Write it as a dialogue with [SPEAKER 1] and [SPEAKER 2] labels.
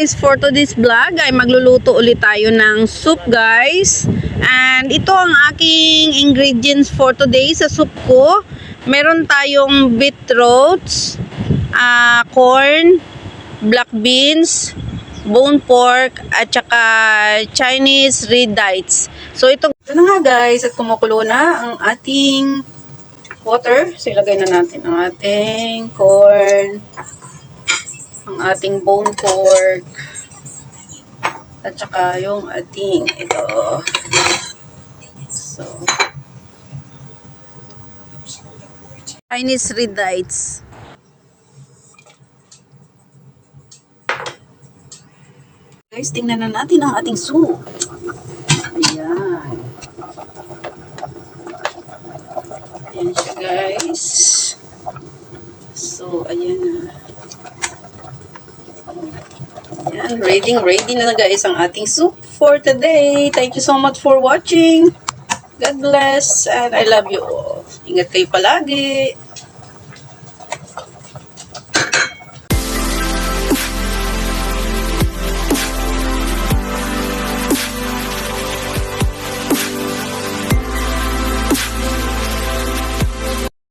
[SPEAKER 1] guys, for today's vlog ay magluluto ulit tayo ng soup guys. And ito ang aking ingredients for today sa soup ko. Meron tayong beetroots, corn, black beans, bone pork, at saka Chinese red dates. So ito na nga guys, at kumukulo na ang ating water. So ilagay na natin ang ating corn, ang ating bone pork, at saka yung ating ito. So, Chinese red dates. Guys, tingnan na natin ang ating soup. Ayan. Ayan siya guys. So, ayan na. Ayan, ready na guys ang ating soup for today. Thank you so much for watching. God bless and I love you all. Ingat kayo palagi.